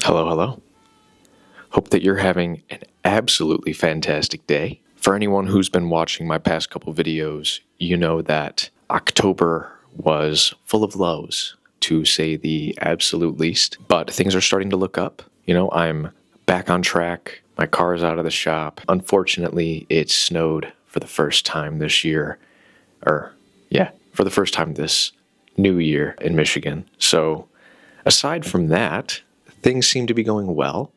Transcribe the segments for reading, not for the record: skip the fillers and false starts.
Hello, hello. Hope that you're having an absolutely fantastic day. For anyone who's been watching my past couple videos, you know that October was full of lows, to say the absolute least. But things are starting to look up. I'm back on track. My car is out of the shop. Unfortunately, it snowed for the first time this year. For the first time this new year in Michigan. So aside from that, things seem to be going well.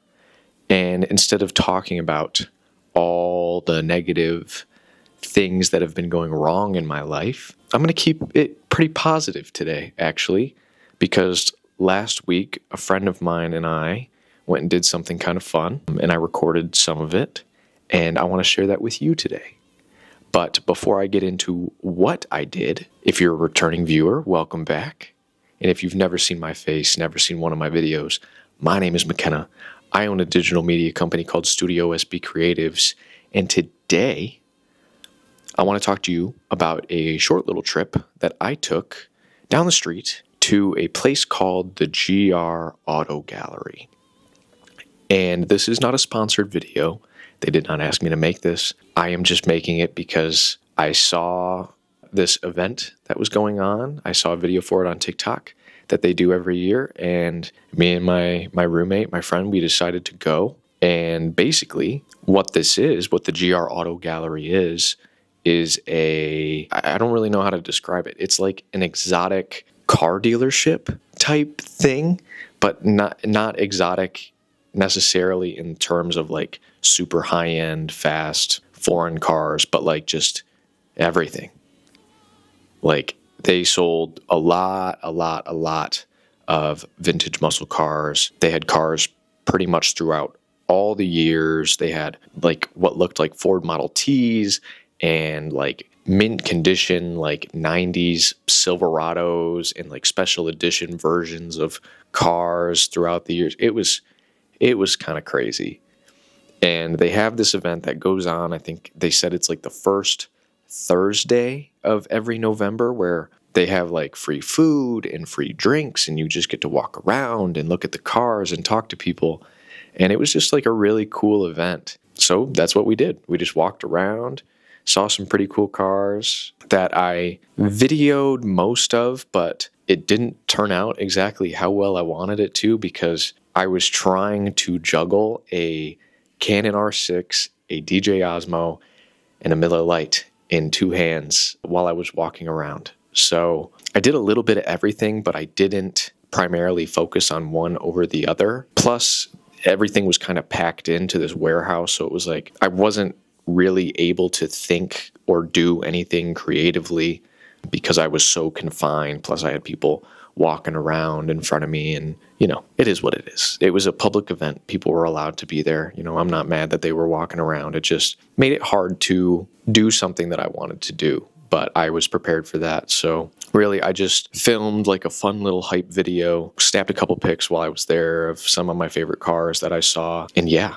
And instead of talking about all the negative things that have been going wrong in my life, I'm going to keep it pretty positive today, actually, because last week a friend of mine and I went and did something kind of fun, and I recorded some of it, and I want to share that with you today. But before I get into what I did, if you're a returning viewer, welcome back. And if you've never seen my face, never seen one of my videos, my name is McKenna. I own a digital media company called Studio SB Creatives, and today I want to talk to you about a short little trip that I took down the street to a place called the GR Autogallery. And this is not a sponsored video. They did not ask me to make this. I am just making it because I saw this event that was going on. I saw a video for it on TikTok that they do every year, and me and my roommate, my friend, we decided to go. And basically what this is, what the GR Auto Gallery is I don't really know how to describe it. It's like an exotic car dealership type thing, but not exotic necessarily in terms of like super high-end, fast, foreign cars, but like just everything. Like, they sold a lot of vintage muscle cars. They had cars pretty much throughout all the years. They had like what looked like Ford Model Ts and like mint condition, like 90s Silverados and like special edition versions of cars throughout the years. It was kind of crazy. And they have this event that goes on, I think they said it's like the first Thursday of every November, where they have like free food and free drinks, and you just get to walk around and look at the cars and talk to people. And it was just like a really cool event. So that's what we did. We just walked around, saw some pretty cool cars that I videoed most of, but it didn't turn out exactly how well I wanted it to, because I was trying to juggle a Canon R6, a DJ Osmo, and a Miller Lite in two hands while I was walking around. So I did a little bit of everything, but I didn't primarily focus on one over the other. Plus, everything was kind of packed into this warehouse, so it was like I wasn't really able to think or do anything creatively because I was so confined. Plus, I had people walking around in front of me, and it is what it is. It was a public event. People were allowed to be there. I'm not mad that they were walking around. It just made it hard to do something that I wanted to do, but I was prepared for that. So really, I just filmed like a fun little hype video, snapped a couple pics while I was there of some of my favorite cars that I saw. And yeah,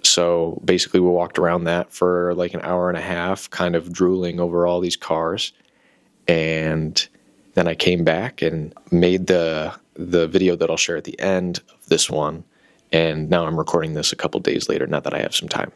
so basically we walked around that for like an hour and a half, kind of drooling over all these cars. And then I came back and made the video that I'll share at the end of this one. And now I'm recording this a couple days later, now that I have some time.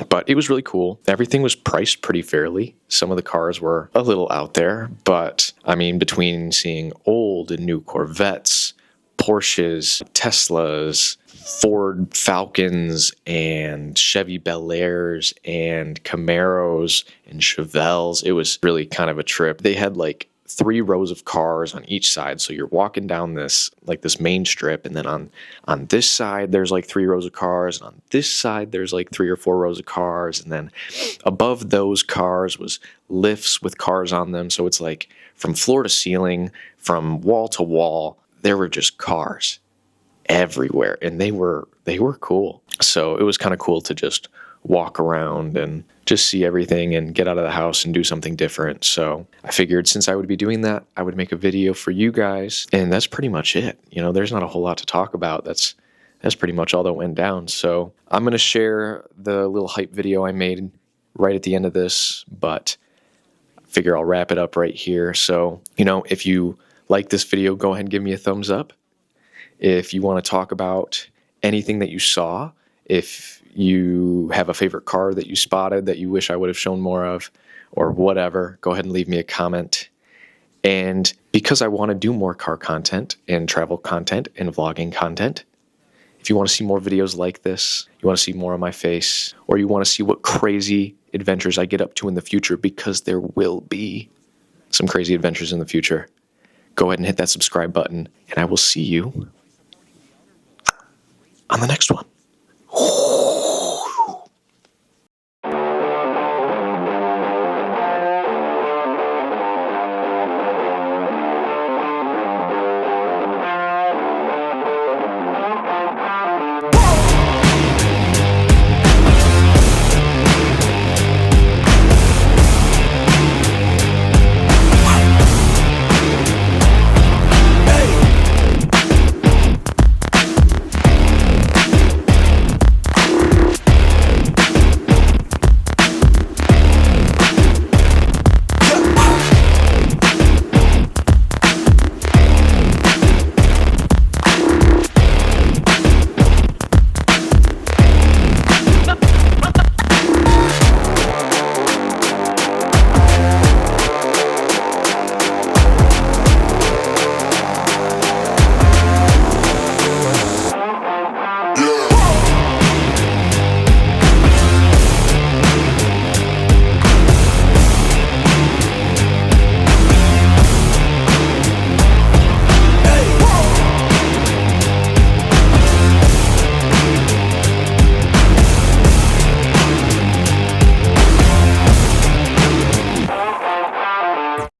But it was really cool. Everything was priced pretty fairly. Some of the cars were a little out there, but I mean, between seeing old and new Corvettes, Porsches, Teslas, Ford Falcons, and Chevy Bel Airs, and Camaros, and Chevelles, it was really kind of a trip. They had like 3 rows of cars on each side. So you're walking down this main strip, and then on this side there's like 3 rows of cars, and on this side there's like 3 or 4 rows of cars, and then above those cars was lifts with cars on them. So it's like from floor to ceiling, from wall to wall, there were just cars everywhere, and they were cool. So it was kind of cool to just walk around and just see everything and get out of the house and do something different. So I figured since I would be doing that, I would make a video for you guys, and that's pretty much it. There's not a whole lot to talk about. That's pretty much all that went down. So I'm going to share the little hype video I made right at the end of this, but I figure I'll wrap it up right here. So, if you like this video, go ahead and give me a thumbs up. If you want to talk about anything that you saw, if you have a favorite car that you spotted that you wish I would have shown more of, or whatever, go ahead and leave me a comment. And because I want to do more car content and travel content and vlogging content, if you want to see more videos like this, you want to see more of my face, or you want to see what crazy adventures I get up to in the future, because there will be some crazy adventures in the future, go ahead and hit that subscribe button, and I will see you on the next one.